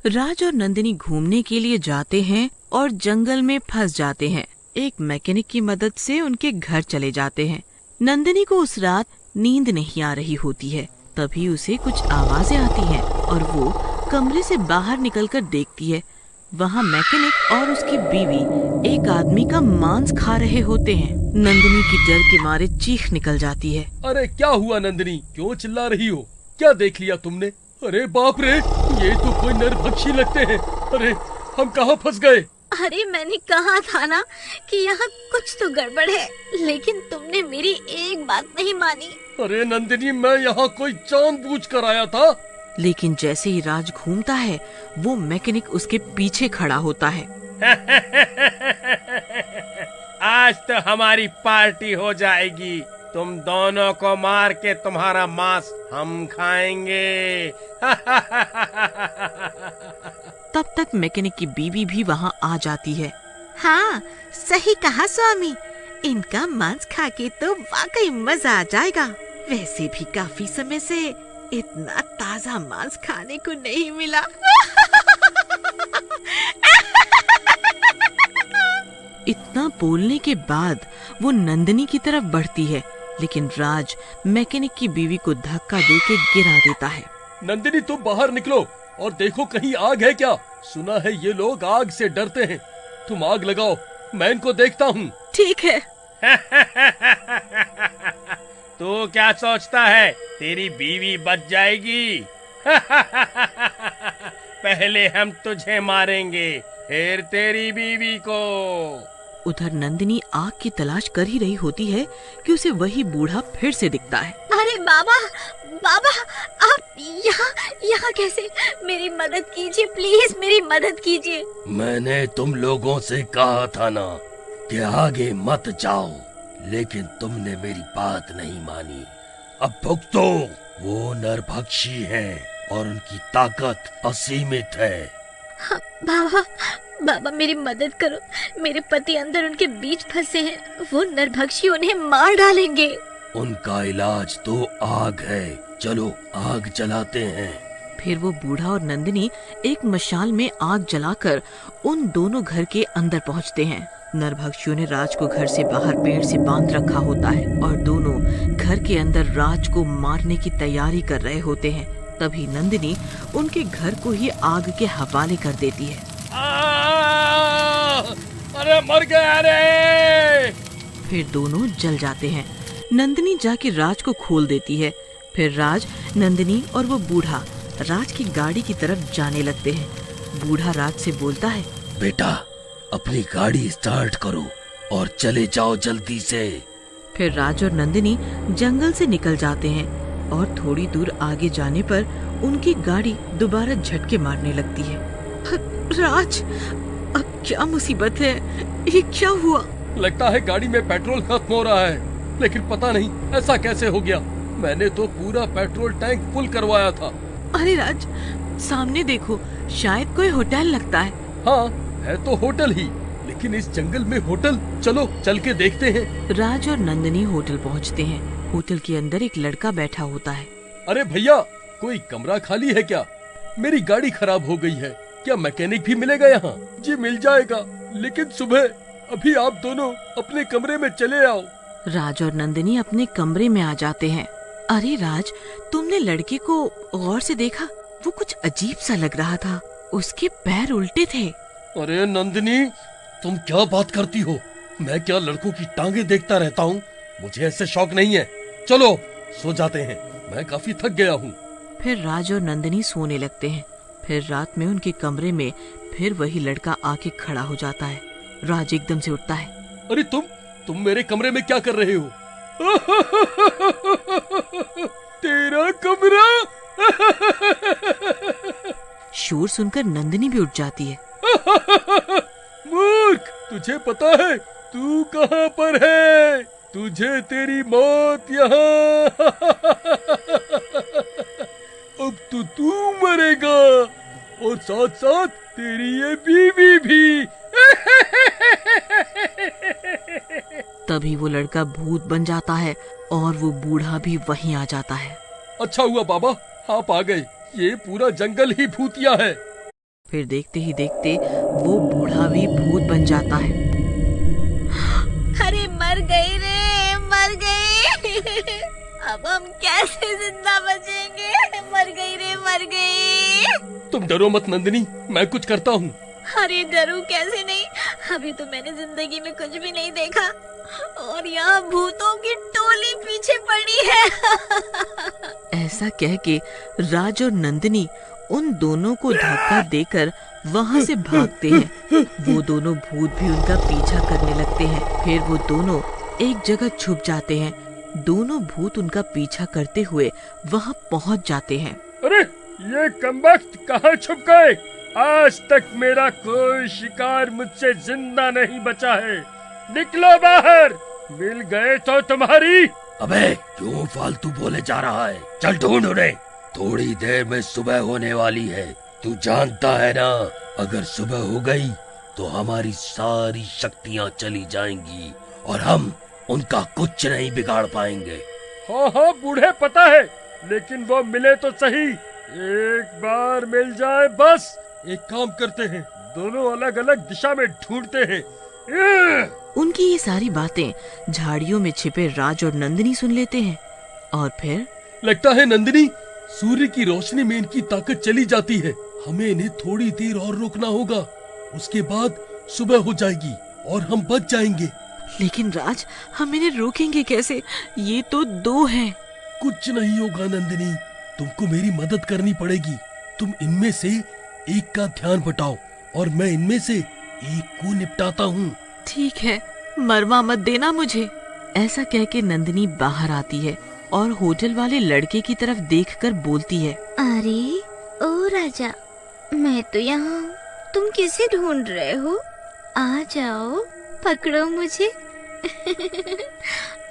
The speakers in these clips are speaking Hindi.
राज और नंदिनी घूमने के लिए जाते हैं और जंगल में फंस जाते हैं। एक मैकेनिक की मदद से उनके घर चले जाते हैं। नंदिनी को उस रात नींद नहीं आ रही होती है। तभी उसे कुछ आवाजें आती हैं और वो कमरे से बाहर निकलकर देखती है। वहाँ मैकेनिक और उसकी बीवी एक आदमी का मांस खा रहे होते हैं। नंदिनी की डर के मारे चीख निकल जाती है। अरे क्या हुआ नंदिनी, क्यों चिल्ला रही हो? क्या देख लिया तुमने? अरे बाप रे, ये तो कोई नरभक्षी लगते हैं। अरे हम कहाँ फंस गए? अरे मैंने कहा था ना कि यहाँ कुछ तो गड़बड़ है, लेकिन तुमने मेरी एक बात नहीं मानी। अरे नंदिनी, मैं यहाँ कोई जानबूझ कर आया था। लेकिन जैसे ही राज घूमता है वो मैकेनिक उसके पीछे खड़ा होता है। आज तो हमारी पार्टी हो जाएगी। तुम दोनों को मार के तुम्हारा मांस हम खाएंगे। तब तक मैकेनिक की बीवी भी वहाँ आ जाती है। हाँ सही कहा स्वामी, इनका मांस खा के तो वाकई मजा आ जाएगा। वैसे भी काफी समय से इतना ताजा मांस खाने को नहीं मिला। इतना बोलने के बाद वो नंदिनी की तरफ बढ़ती है, लेकिन राज मैकेनिक की बीवी को धक्का देके गिरा देता है। नंदिनी तुम बाहर निकलो और देखो कहीं आग है क्या। सुना है ये लोग आग से डरते हैं। तुम आग लगाओ, मैं इनको देखता हूँ। ठीक है। तू क्या सोचता है तेरी बीवी बच जाएगी? पहले हम तुझे मारेंगे, फिर तेरी बीवी को। उधर नंदिनी आग की तलाश कर ही रही होती है कि उसे वही बूढ़ा फिर से दिखता है। अरे बाबा, बाबा आप यहाँ कैसे? मेरी मदद कीजिए प्लीज, मेरी मदद कीजिए। मैंने तुम लोगों से कहा था ना कि आगे मत जाओ, लेकिन तुमने मेरी बात नहीं मानी। अब भुगतो। वो नरभक्षी हैं और उनकी ताकत असीमित है। हाँ, बाबा मेरी मदद करो। मेरे पति अंदर उनके बीच फंसे हैं। वो नरभक्षी उन्हें मार डालेंगे। उनका इलाज तो आग है। चलो आग जलाते हैं। फिर वो बूढ़ा और नंदिनी एक मशाल में आग जलाकर उन दोनों घर के अंदर पहुंचते हैं। नरभक्षियों ने राज को घर से बाहर पेड़ से बांध रखा होता है और दोनों घर के अंदर राज को मारने की तैयारी कर रहे होते हैं। तभी नंदिनी उनके घर को ही आग के हवाले कर देती है। अरे मर गया रे! फिर दोनों जल जाते हैं। नंदिनी जाके राज को खोल देती है। फिर राज, नंदिनी और वो बूढ़ा राज की गाड़ी की तरफ जाने लगते हैं। बूढ़ा राज से बोलता है, बेटा अपनी गाड़ी स्टार्ट करो और चले जाओ जल्दी से। फिर राज और नंदिनी जंगल से निकल जाते हैं और थोड़ी दूर आगे जाने पर उनकी गाड़ी दोबारा झटके मारने लगती है। राज, अब क्या मुसीबत है? ये क्या हुआ? लगता है गाड़ी में पेट्रोल खत्म हो रहा है, लेकिन पता नहीं ऐसा कैसे हो गया। मैंने तो पूरा पेट्रोल टैंक फुल करवाया था। अरे राज, सामने देखो, शायद कोई होटल लगता है। हाँ है तो होटल ही, लेकिन इस जंगल में होटल, चलो चल के देखते हैं। राज और नंदिनी होटल पहुँचते हैं। होटल के अंदर एक लड़का बैठा होता है। अरे भैया, कोई कमरा खाली है क्या? मेरी गाड़ी खराब हो गई है, क्या मैकेनिक भी मिलेगा यहाँ? जी मिल जाएगा, लेकिन सुबह। अभी आप दोनों अपने कमरे में चले आओ। राज और नंदिनी अपने कमरे में आ जाते हैं। अरे राज, तुमने लड़के को गौर से देखा? वो कुछ अजीब सा लग रहा था। उसके पैर उल्टे थे। अरे नंदिनी, तुम क्या बात करती हो? मैं क्या लड़कों की टांगे देखता रहता हूँ? मुझे ऐसे शौक नहीं है। चलो सो जाते हैं, मैं काफी थक गया हूँ। फिर राज और नंदिनी सोने लगते हैं। फिर रात में उनके कमरे में फिर वही लड़का आके खड़ा हो जाता है। राज एकदम से उठता है। अरे तुम मेरे कमरे में क्या कर रहे हो? तेरा कमरा? शोर सुनकर नंदिनी भी उठ जाती है। मूर्ख, तुझे पता है तू कहाँ पर है? तुझे तेरी मौत यहाँ। अब तो तू मरेगा और साथ साथ तेरी ये बीवी भी। तभी वो लड़का भूत बन जाता है और वो बूढ़ा भी वहीं आ जाता है। अच्छा हुआ बाबा आप आ गए, ये पूरा जंगल ही भूतिया है। फिर देखते ही देखते वो बूढ़ा भी भूत बन जाता है। अरे मर गई रे, मर गई। अब हम कैसे जिंदा बचेंगे? मर गई रे, मर गई। तुम डरो मत नंदिनी, मैं कुछ करता हूँ। अरे डरूं कैसे नहीं, अभी तो मैंने जिंदगी में कुछ भी नहीं देखा और यहाँ भूतों की टोली पीछे पड़ी है। ऐसा कह के राज और नंदिनी उन दोनों को धक्का देकर वहाँ से भागते हैं। वो दोनों भूत भी उनका पीछा करने लगते हैं। फिर वो दोनों एक जगह छुप जाते हैं। दोनों भूत उनका पीछा करते हुए वहाँ पहुँच जाते हैं। अरे ये कमबख्त कहाँ छुप गए? आज तक मेरा कोई शिकार मुझसे जिंदा नहीं बचा है। निकलो बाहर, मिल गए तो तुम्हारी। अबे क्यों फालतू बोले जा रहा है? चल ढूंढ उन्हें, थोड़ी देर में सुबह होने वाली है। तू जानता है ना, अगर सुबह हो गई तो हमारी सारी शक्तियाँ चली जाएंगी और हम उनका कुछ नहीं बिगाड़ पाएंगे। हाँ हाँ बूढ़े पता है, लेकिन वो मिले तो सही, एक बार मिल जाए बस। एक काम करते हैं, दोनों अलग अलग दिशा में ढूंढते हैं। उनकी ये सारी बातें झाड़ियों में छिपे राज और नंदिनी सुन लेते हैं। और फिर लगता है नंदिनी, सूर्य की रोशनी में इनकी ताकत चली जाती है। हमें इन्हें थोड़ी देर और रोकना होगा, उसके बाद सुबह हो जाएगी और हम बच जाएंगे। लेकिन राज, हम इन्हें रोकेंगे कैसे? ये तो दो हैं। कुछ नहीं होगा नंदिनी, तुमको मेरी मदद करनी पड़ेगी। तुम इनमें से एक का ध्यान बटाओ और मैं इनमें से एक को निपटाता हूँ। ठीक है, मरवा मत देना मुझे। ऐसा कह के नंदिनी बाहर आती है और होटल वाले लड़के की तरफ देखकर बोलती है, अरे ओ राजा, मैं तो यहाँ हूँ, तुम किसे ढूंढ रहे हो? आ जाओ, पकड़ो मुझे।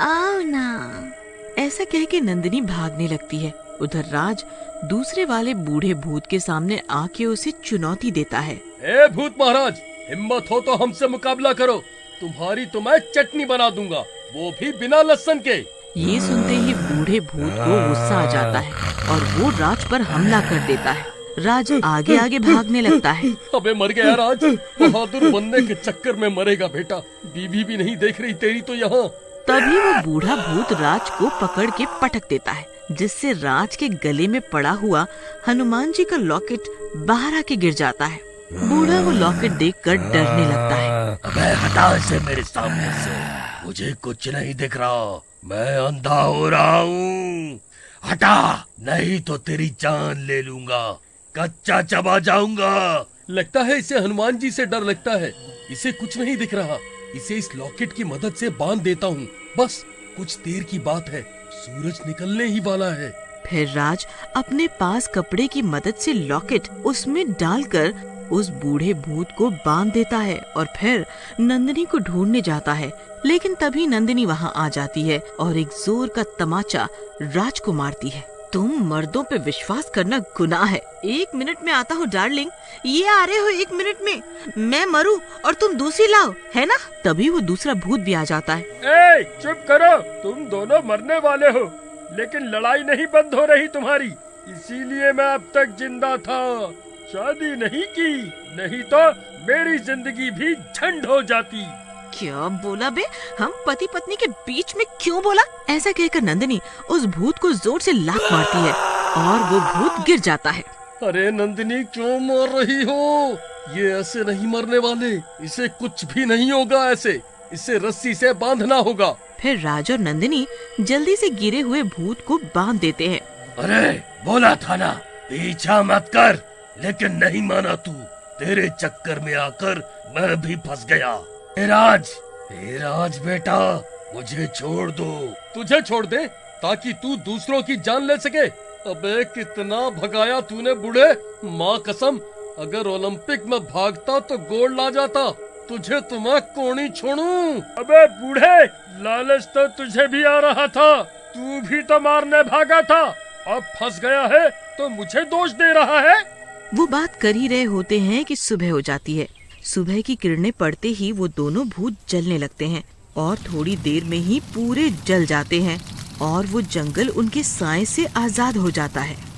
आओ ना। ऐसा कह के नंदिनी भागने लगती है। उधर राज दूसरे वाले बूढ़े भूत के सामने आके उसे चुनौती देता है। ए भूत महाराज, हिम्मत हो तो हमसे मुकाबला करो, तुम्हारी तो मैं चटनी बना दूंगा, वो भी बिना लहसुन के। ये सुनते ही बूढ़े भूत को गुस्सा आ जाता है और वो राज पर हमला कर देता है। राज आगे आगे भागने लगता है। अबे मर गया राज, बहादुर बनने के चक्कर में मरेगा बेटा। बीवी भी नहीं देख रही तेरी तो यहाँ। तभी वो बूढ़ा भूत राज को पकड़ के पटक देता है, जिससे राज के गले में पड़ा हुआ हनुमान जी का लॉकेट बाहर आके गिर जाता है। बूढ़ा वो लॉकेट देखकर डरने लगता है। अबे हटा इसे मेरे सामने से, मुझे कुछ नहीं दिख रहा, मैं अंधा हो रहा हूँ। हटा, नहीं तो तेरी जान ले लूंगा, कच्चा चबा जाऊंगा। लगता है इसे हनुमान जी से डर लगता है, इसे कुछ नहीं दिख रहा। इसे इस लॉकेट की मदद से बांध देता हूँ, बस कुछ देर की बात है, सूरज निकलने ही वाला है। फिर राज अपने पास कपड़े की मदद से लॉकेट उसमें डालकर उस बूढ़े भूत को बांध देता है और फिर नंदिनी को ढूंढने जाता है। लेकिन तभी नंदिनी वहाँ आ जाती है और एक जोर का तमाचा राज को मारती है। तुम मर्दों पे विश्वास करना गुनाह है। 1 मिनट में आता हूँ डार्लिंग, ये आ रहे हो 1 मिनट में, मैं मरूं और तुम दूसरी लाओ, है ना? तभी वो दूसरा भूत भी आ जाता है। ए, चुप करो, तुम दोनों मरने वाले हो, लेकिन लड़ाई नहीं बंद हो रही तुम्हारी, इसीलिए मैं अब तक जिंदा था। शादी नहीं की, नहीं तो मेरी जिंदगी भी झंड हो जाती। क्या बोला बे? हम पति पत्नी के बीच में क्यों बोला? ऐसा कहकर नंदिनी उस भूत को जोर से लात मारती है और वो भूत गिर जाता है। अरे नंदिनी क्यों मार रही हो? ये ऐसे नहीं मरने वाले, इसे कुछ भी नहीं होगा, ऐसे इसे रस्सी से बांधना होगा। फिर राज और नंदिनी जल्दी से गिरे हुए भूत को बांध देते हैं। अरे बोला था ना, पीछा मत कर, लेकिन नहीं माना तू। तेरे चक्कर में आकर मैं भी फंस गया। ए राज बेटा, मुझे छोड़ दो। तुझे छोड़ दे ताकि तू दूसरों की जान ले सके? अबे कितना भगाया तूने बूढ़े, माँ कसम, अगर ओलंपिक में भागता तो गोल्ड ला जाता। तुझे तो मैं कोनी छोड़ूं। अबे बूढ़े, लालच तो तुझे भी आ रहा था, तू भी तो मारने भागा था, अब फंस गया है तो मुझे दोष दे रहा है। वो बात कर ही रहे होते हैं कि सुबह हो जाती है। सुबह की किरणें पड़ते ही वो दोनों भूत जलने लगते हैं। और थोड़ी देर में ही पूरे जल जाते हैं और वो जंगल उनके साए से आजाद हो जाता है।